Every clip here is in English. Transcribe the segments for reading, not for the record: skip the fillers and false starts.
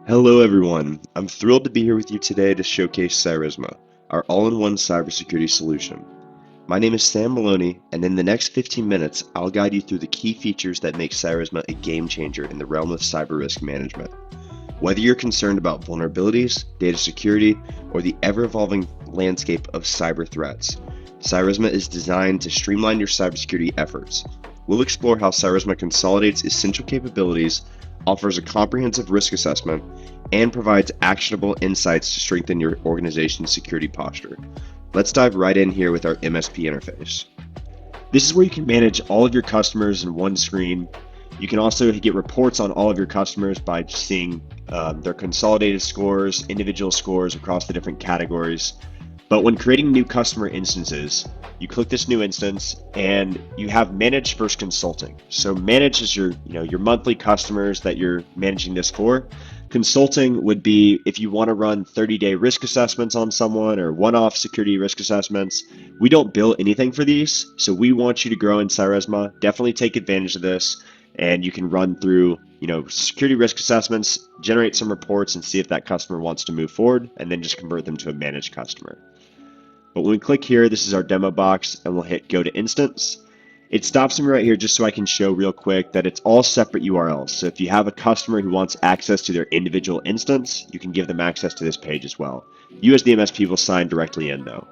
Hello, everyone. I'm thrilled to be here with you today to showcase Cisma, our all-in-one cybersecurity solution. My name is Sam Maloney, and in the next 15 minutes, I'll guide you through the key features that make Cisma a game changer in the realm of cyber risk management. Whether you're concerned about vulnerabilities, data security, or the ever-evolving landscape of cyber threats, Cisma is designed to streamline your cybersecurity efforts. We'll explore how Cisma consolidates essential capabilities, offers a comprehensive risk assessment, and provides actionable insights to strengthen your organization's security posture. Let's dive right in here with our MSP interface. This is where you can manage all of your customers in one screen. You can also get reports on all of your customers by seeing their consolidated scores, individual scores across the different categories. But when creating new customer instances, you click this new instance and you have manage versus consulting. So manage is your monthly customers that you're managing this for. Consulting would be if you want to run 30-day risk assessments on someone or one-off security risk assessments. We don't bill anything for these, so we want you to grow in Cisma. Definitely take advantage of this, and you can run through security risk assessments, generate some reports, and see if that customer wants to move forward, and then just convert them to a managed customer. But when we click here, this is our demo box, and we'll hit go to instance. It stops me right here just so I can show real quick that it's all separate URLs. So if you have a customer who wants access to their individual instance, you can give them access to this page as well. You as the MSP will sign directly in though.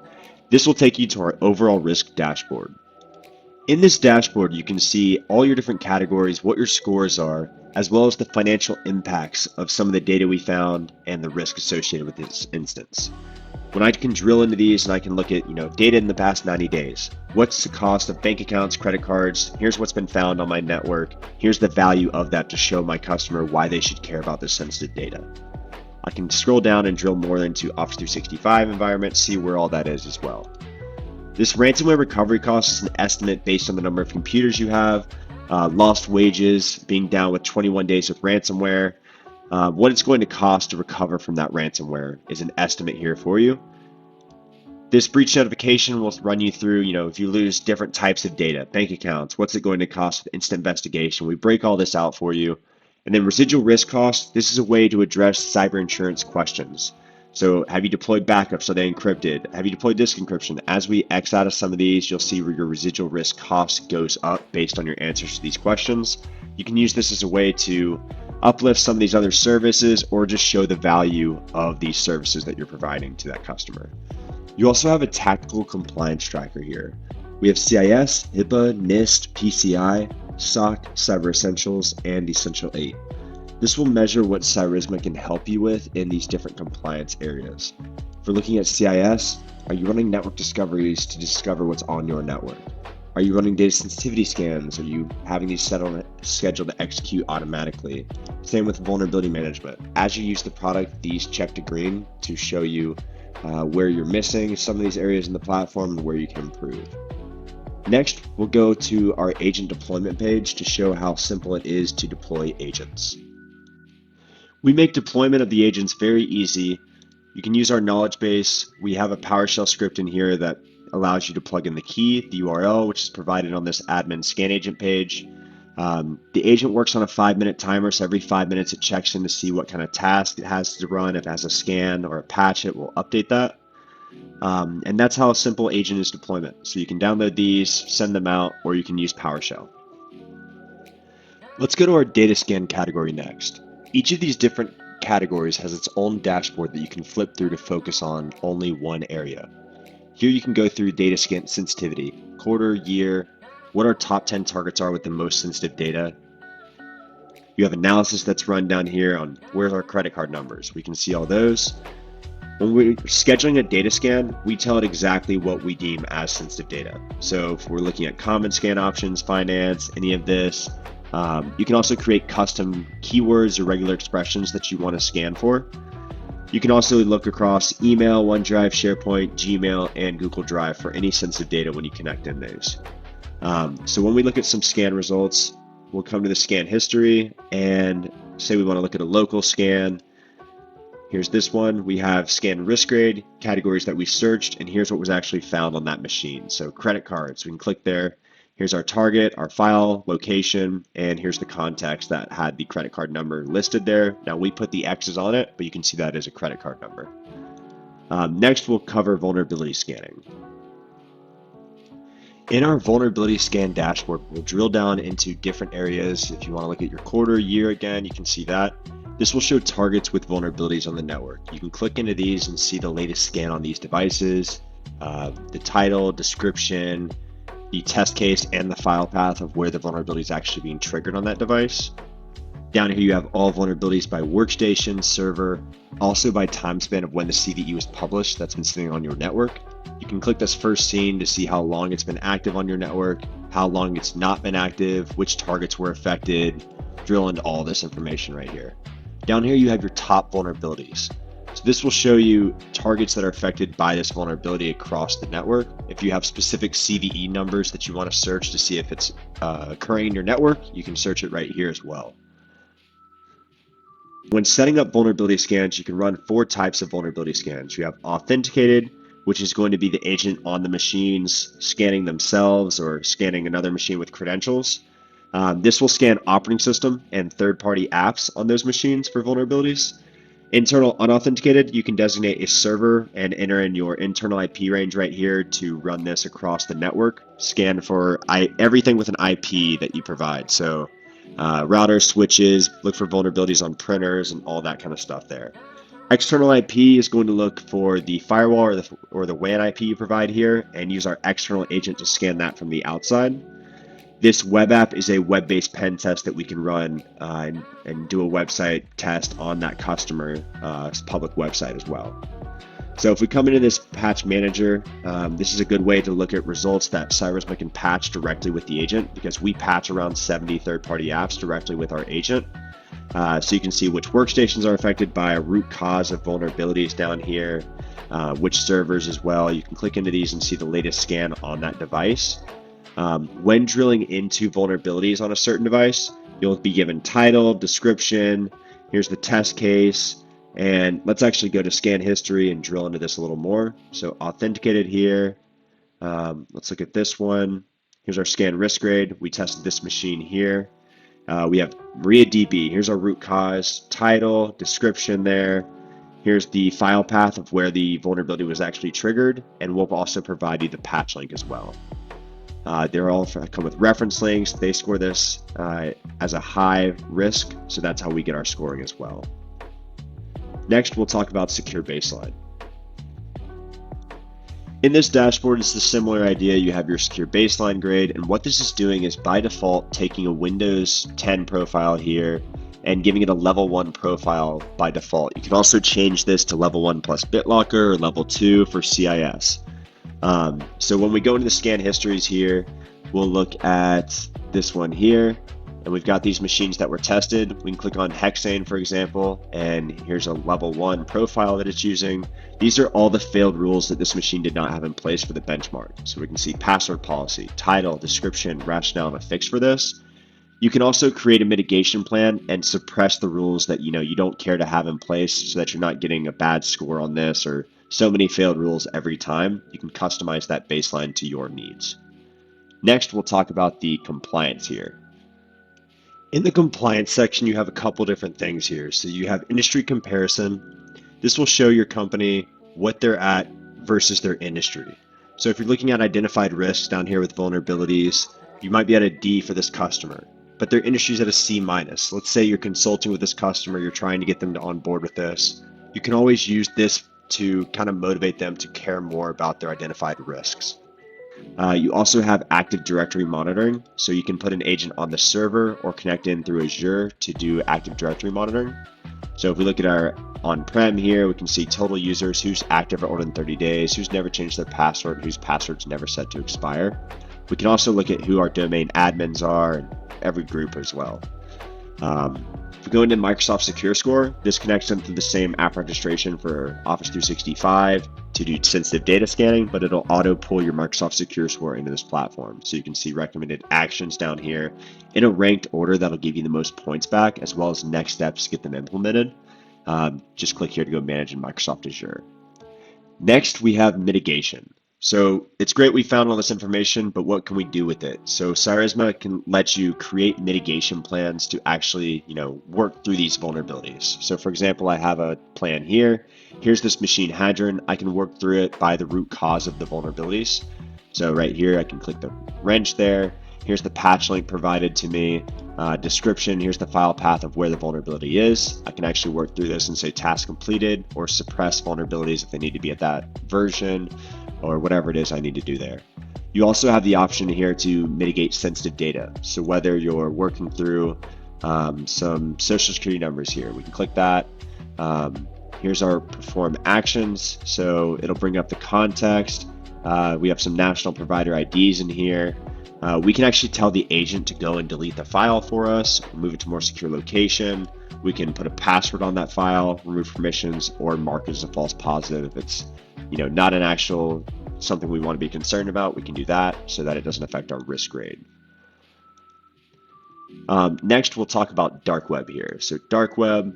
This will take you to our overall risk dashboard. In this dashboard, you can see all your different categories, what your scores are, as well as the financial impacts of some of the data we found and the risk associated with this instance. When I can drill into these and I can look at data in the past 90 days, what's the cost of bank accounts, credit cards, here's what's been found on my network, here's the value of that to show my customer why they should care about this sensitive data. I can scroll down and drill more into Office 365 environment, see where all that is as well. This ransomware recovery cost is an estimate based on the number of computers you have, lost wages, being down with 21 days with ransomware. What it's going to cost to recover from that ransomware is an estimate here for you. This breach notification will run you through, if you lose different types of data, bank accounts, what's it going to cost with instant investigation. We break all this out for you. And then residual risk costs, this is a way to address cyber insurance questions. So have you deployed backups? Are they encrypted? Have you deployed disk encryption? As we X out of some of these, you'll see where your residual risk cost goes up based on your answers to these questions. You can use this as a way to uplift some of these other services or just show the value of these services that you're providing to that customer. You also have a tactical compliance tracker here. We have CIS, HIPAA, NIST, PCI, SOC, Cyber Essentials, and Essential 8. This will measure what Cisma can help you with in these different compliance areas. If we're looking at CIS, are you running network discoveries to discover what's on your network? Are you running data sensitivity scans? Are you having these scheduled to execute automatically? Same with vulnerability management. As you use the product, these check to green to show you where you're missing some of these areas in the platform and where you can improve. Next, we'll go to our agent deployment page to show how simple it is to deploy agents. We make deployment of the agents very easy. You can use our knowledge base. We have a PowerShell script in here that allows you to plug in the key, the URL, which is provided on this admin scan agent page. The agent works on a 5-minute timer, so every 5 minutes it checks in to see what kind of task it has to run. If it has a scan or a patch, it will update that. And that's how a simple agent is deployment. So you can download these, send them out, or you can use PowerShell. Let's go to our data scan category next. Each of these different categories has its own dashboard that you can flip through to focus on only one area. Here you can go through data scan sensitivity, quarter, year, what our top 10 targets are with the most sensitive data. You have analysis that's run down here on where's our credit card numbers. We can see all those. When we're scheduling a data scan, we tell it exactly what we deem as sensitive data. So if we're looking at common scan options, finance, any of this, you can also create custom keywords or regular expressions that you want to scan for. You can also look across email, OneDrive, SharePoint, Gmail, and Google Drive for any sensitive data when you connect in those. So when we look at some scan results, we'll come to the scan history and say we want to look at a local scan. Here's this one. We have scan risk grade, categories that we searched, and here's what was actually found on that machine. So credit cards, we can click there. Here's our target, our file, location, and here's the context that had the credit card number listed there. Now we put the X's on it, but you can see that as a credit card number. Next, we'll cover vulnerability scanning. In our vulnerability scan dashboard, we'll drill down into different areas. If you want to look at your quarter, year again, you can see that. This will show targets with vulnerabilities on the network. You can click into these and see the latest scan on these devices, the title, description, the test case, and the file path of where the vulnerability is actually being triggered on that device. Down here you have all vulnerabilities by workstation, server, also by time span of when the CVE was published that's been sitting on your network. You can click this first seen to see how long it's been active on your network, how long it's not been active, which targets were affected, drill into all this information right here. Down here you have your top vulnerabilities. So this will show you targets that are affected by this vulnerability across the network. If you have specific CVE numbers that you want to search to see if it's occurring in your network, you can search it right here as well. When setting up vulnerability scans, you can run 4 types of vulnerability scans. You have authenticated, which is going to be the agent on the machines scanning themselves or scanning another machine with credentials. This will scan operating system and third-party apps on those machines for vulnerabilities. Internal unauthenticated, you can designate a server and enter in your internal IP range right here to run this across the network. Scan for everything with an IP that you provide. So routers, switches, look for vulnerabilities on printers and all that kind of stuff there. External IP is going to look for the firewall or the WAN IP you provide here and use our external agent to scan that from the outside. This web app is a web-based pen test that we can run and do a website test on that customer's public website as well. So if we come into this patch manager, this is a good way to look at results that Cisma can patch directly with the agent because we patch around 70 third-party apps directly with our agent. So you can see which workstations are affected by a root cause of vulnerabilities down here, which servers as well. You can click into these and see the latest scan on that device. When drilling into vulnerabilities on a certain device, you'll be given title, description, here's the test case, and let's actually go to scan history and drill into this a little more. So authenticated here, let's look at this one. Here's our scan risk grade. We tested this machine here. We have MariaDB. Here's our root cause, title, description there. Here's the file path of where the vulnerability was actually triggered, and we'll also provide you the patch link as well. They're all come with reference links. They score this as a high risk, so that's how we get our scoring as well. Next, we'll talk about secure baseline. In this dashboard, it's the similar idea. You have your secure baseline grade, and what this is doing is by default taking a Windows 10 profile here and giving it a level 1 profile by default. You can also change this to level 1 plus BitLocker or level 2 for CIS. So when we go into the scan histories here, we'll look at this one here, and we've got these machines that were tested. We can click on Hexane, for example, and here's a level 1 profile that it's using. These are all the failed rules that this machine did not have in place for the benchmark. So we can see password policy, title, description, rationale, and a fix for this. You can also create a mitigation plan and suppress the rules that you don't care to have in place so that you're not getting a bad score on this or so many failed rules every time. You can customize that baseline to your needs. Next, we'll talk about the compliance here. In the compliance section, you have a couple different things here. So you have industry comparison. This will show your company what they're at versus their industry. So if you're looking at identified risks down here with vulnerabilities, you might be at a D for this customer, but their industry is at a C minus. Let's say you're consulting with this customer, you're trying to get them to on board with this. You can always use this to kind of motivate them to care more about their identified risks. You also have Active Directory monitoring, so you can put an agent on the server or connect in through Azure to do Active Directory monitoring. So if we look at our on-prem here, we can see total users, who's active for older than 30 days, who's never changed their password, whose password's never set to expire. We can also look at who our domain admins are and every group as well. If we go into Microsoft Secure Score, this connects them to the same app registration for Office 365 to do sensitive data scanning, but it'll auto pull your Microsoft Secure Score into this platform. So you can see recommended actions down here in a ranked order that'll give you the most points back, as well as next steps to get them implemented. Just click here to go manage in Microsoft Azure. Next, we have mitigation. So it's great we found all this information, but what can we do with it? So Cyrisma can let you create mitigation plans to actually, work through these vulnerabilities. So for example, I have a plan here. Here's this machine hadron. I can work through it by the root cause of the vulnerabilities. So right here, I can click the wrench there. Here's the patch link provided to me. Description, here's the file path of where the vulnerability is. I can actually work through this and say task completed or suppress vulnerabilities if they need to be at that version or whatever it is I need to do there. You also have the option here to mitigate sensitive data. So whether you're working through some social security numbers here, we can click that. Here's our perform actions. So it'll bring up the context. We have some national provider IDs in here. We can actually tell the agent to go and delete the file for us, move it to a more secure location. We can put a password on that file, remove permissions, or mark it as a false positive. If it's not an actual something we want to be concerned about, we can do that so that it doesn't affect our risk grade. Next, we'll talk about dark web here. So dark web,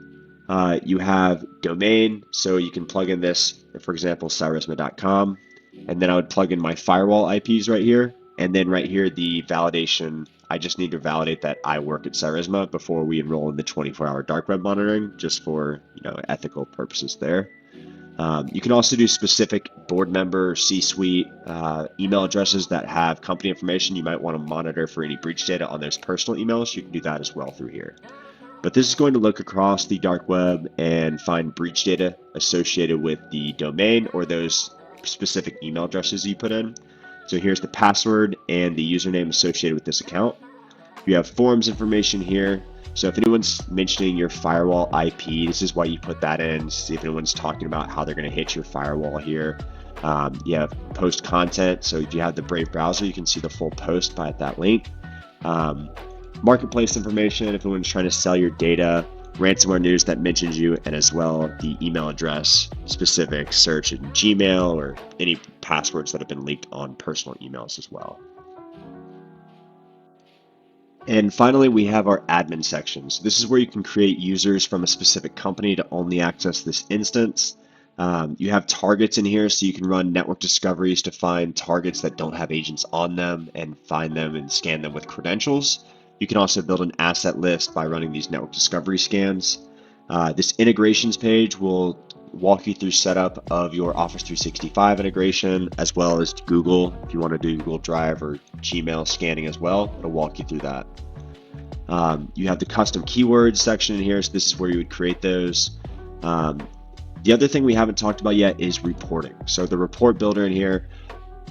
you have domain, so you can plug in this, for example, cyrisma.com, and then I would plug in my firewall IPs right here, and then right here the validation. I just need to validate that I work at Cyrisma before we enroll in the 24-hour dark web monitoring, just for ethical purposes there. You can also do specific board member, C-suite email addresses that have company information you might want to monitor for any breach data on those personal emails. You can do that as well through here. But this is going to look across the dark web and find breach data associated with the domain or those specific email addresses you put in. So here's the password and the username associated with this account. You have forms information here. So if anyone's mentioning your firewall IP, this is why you put that in. See if anyone's talking about how they're going to hit your firewall here. You have post content. So if you have the Brave browser, you can see the full post by that link. Marketplace information, if anyone's trying to sell your data, ransomware news that mentions you, and as well the email address specific search in Gmail or any passwords that have been leaked on personal emails as well. And finally, we have our admin section. So this is where you can create users from a specific company to only access this instance. You have targets in here, so you can run network discoveries to find targets that don't have agents on them and find them and scan them with credentials. You can also build an asset list by running these network discovery scans. This integrations page will walk you through setup of your Office 365 integration, as well as Google. If you want to do Google Drive or Gmail scanning as well, it'll walk you through that. You have the custom keywords section in here, so this is where you would create those. The other thing we haven't talked about yet is reporting. So the report builder in here,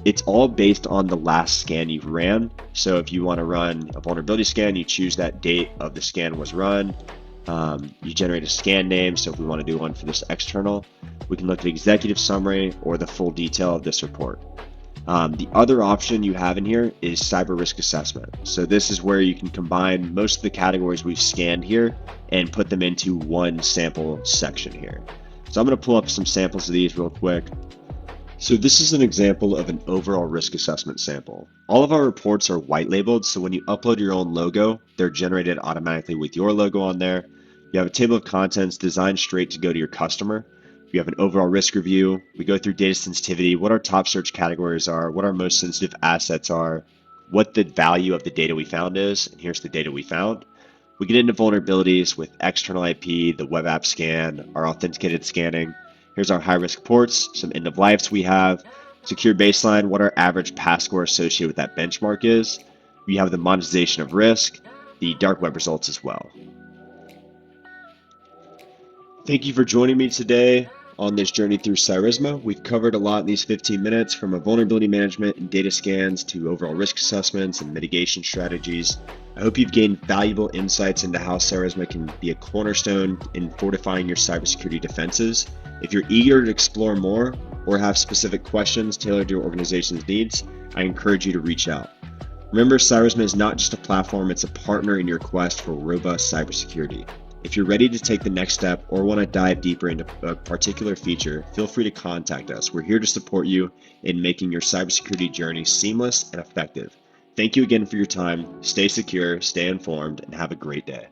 it's all based on the last scan you've ran. So if you want to run a vulnerability scan, you choose that date of the scan was run. You generate a scan name. So if we want to do one for this external, we can look at executive summary or the full detail of this report. The other option you have in here is cyber risk assessment. So this is where you can combine most of the categories we've scanned here and put them into one sample section here. So I'm going to pull up some samples of these real quick. So this is an example of an overall risk assessment sample. All of our reports are white labeled, so when you upload your own logo, they're generated automatically with your logo on there. You have a table of contents designed straight to go to your customer. We have an overall risk review. We go through data sensitivity, what our top search categories are, what our most sensitive assets are, what the value of the data we found is, and here's the data we found. We get into vulnerabilities with external IP, the web app scan, our authenticated scanning. Here's our high-risk ports, some end-of-lifes we have, secure baseline, what our average pass score associated with that benchmark is. We have the monetization of risk, the dark web results as well. Thank you for joining me today on this journey through Cyrisma. We've covered a lot in these 15 minutes, from a vulnerability management and data scans to overall risk assessments and mitigation strategies. I hope you've gained valuable insights into how Cyrisma can be a cornerstone in fortifying your cybersecurity defenses. If you're eager to explore more or have specific questions tailored to your organization's needs, I encourage you to reach out. Remember, Cyrisma is not just a platform, it's a partner in your quest for robust cybersecurity. If you're ready to take the next step or want to dive deeper into a particular feature, feel free to contact us. We're here to support you in making your cybersecurity journey seamless and effective. Thank you again for your time. Stay secure, stay informed, and have a great day.